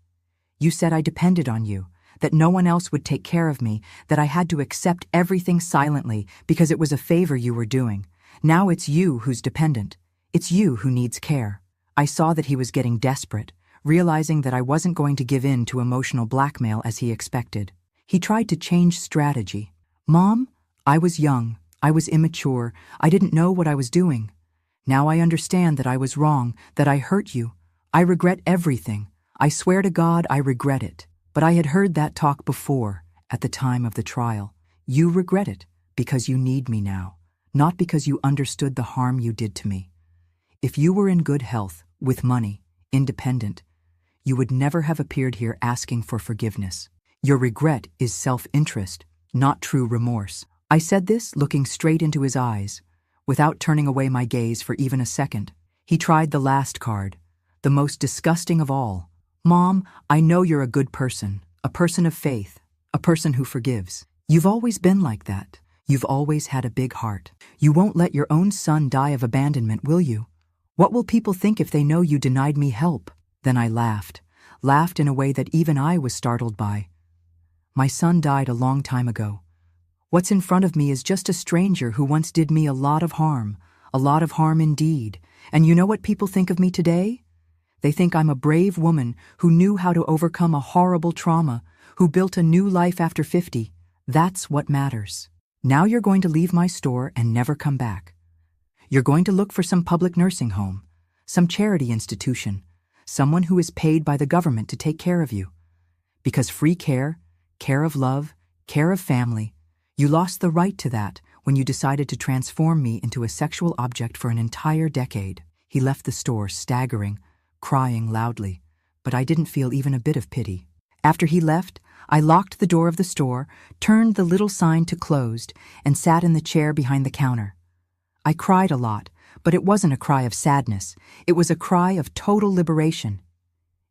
You said I depended on you, that no one else would take care of me, that I had to accept everything silently because it was a favor you were doing. Now it's you who's dependent. It's you who needs care. I saw that he was getting desperate, realizing that I wasn't going to give in to emotional blackmail as he expected. He tried to change strategy. "Mom, I was young. I was immature. I didn't know what I was doing. Now I understand that I was wrong, that I hurt you. I regret everything. I swear to God I regret it." But I had heard that talk before, at the time of the trial. You regret it because you need me now, not because you understood the harm you did to me. If you were in good health, with money, independent, you would never have appeared here asking for forgiveness. Your regret is self-interest, not true remorse. I said this looking straight into his eyes, without turning away my gaze for even a second. He tried the last card, the most disgusting of all. "Mom, I know you're a good person, a person of faith, a person who forgives. You've always been like that. You've always had a big heart. You won't let your own son die of abandonment, will you? What will people think if they know you denied me help?" Then I laughed in a way that even I was startled by. "My son died a long time ago. What's in front of me is just a stranger who once did me a lot of harm indeed. And you know what people think of me today? They think I'm a brave woman who knew how to overcome a horrible trauma, who built a new life after 50. That's what matters. Now you're going to leave my store and never come back. You're going to look for some public nursing home, some charity institution, someone who is paid by the government to take care of you. Because free care, care of love, care of family, you lost the right to that when you decided to transform me into a sexual object for an entire decade." He left the store staggering, crying loudly, but I didn't feel even a bit of pity. After he left, I locked the door of the store, turned the little sign to closed, and sat in the chair behind the counter. I cried a lot, but it wasn't a cry of sadness. It was a cry of total liberation.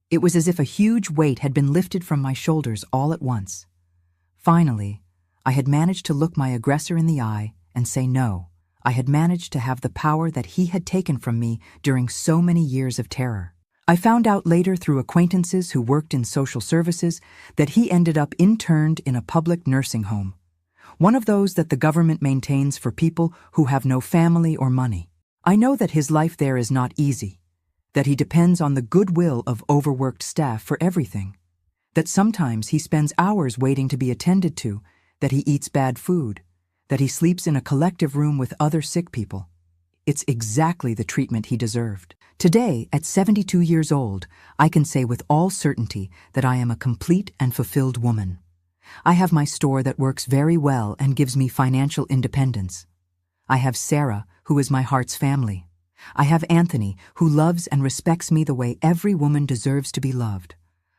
It was as if a huge weight had been lifted from my shoulders all at once. Finally, I had managed to look my aggressor in the eye and say no. I had managed to have the power that he had taken from me during so many years of terror. I found out later through acquaintances who worked in social services that he ended up interned in a public nursing home, one of those that the government maintains for people who have no family or money. I know that his life there is not easy, that he depends on the goodwill of overworked staff for everything, that sometimes he spends hours waiting to be attended to, that he eats bad food, that he sleeps in a collective room with other sick people. It's exactly the treatment he deserved. Today, at 72 years old, I can say with all certainty that I am a complete and fulfilled woman. I have my store that works very well and gives me financial independence. I have Sarah, who is my heart's family. I have Anthony, who loves and respects me the way every woman deserves to be loved.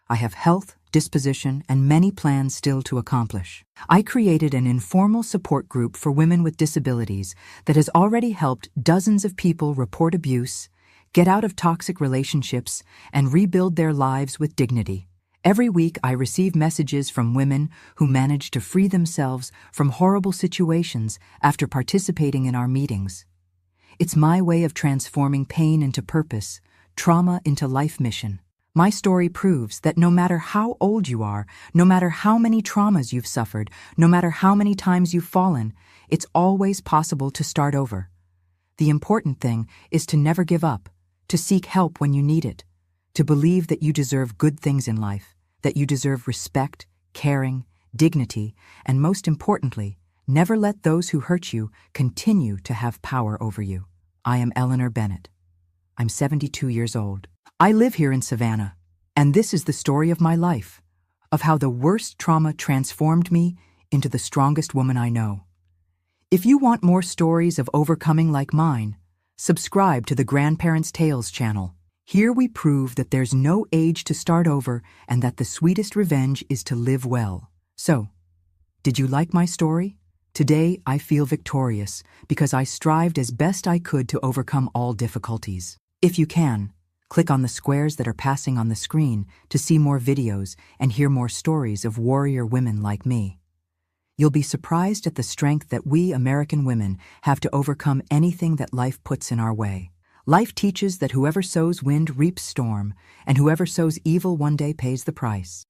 I have health, disposition, and many plans still to accomplish. I created an informal support group for women with disabilities that has already helped dozens of people report abuse, get out of toxic relationships, and rebuild their lives with dignity. Every week I receive messages from women who manage to free themselves from horrible situations after participating in our meetings. It's my way of transforming pain into purpose, trauma into life mission. My story proves that no matter how old you are, no matter how many traumas you've suffered, no matter how many times you've fallen, it's always possible to start over. The important thing is to never give up, to seek help when you need it, to believe that you deserve good things in life, that you deserve respect, caring, dignity, and most importantly, never let those who hurt you continue to have power over you. I am Eleanor Bennett. I'm 72 years old. I live here in Savannah, and this is the story of my life, of how the worst trauma transformed me into the strongest woman I know. If you want more stories of overcoming like mine, subscribe to the Grandparents' Tales channel. Here we prove that there's no age to start over and that the sweetest revenge is to live well. So, did you like my story? Today, I feel victorious because I strived as best I could to overcome all difficulties. If you can, click on the squares that are passing on the screen to see more videos and hear more stories of warrior women like me. You'll be surprised at the strength that we American women have to overcome anything that life puts in our way. Life teaches that whoever sows wind reaps storm, and whoever sows evil one day pays the price.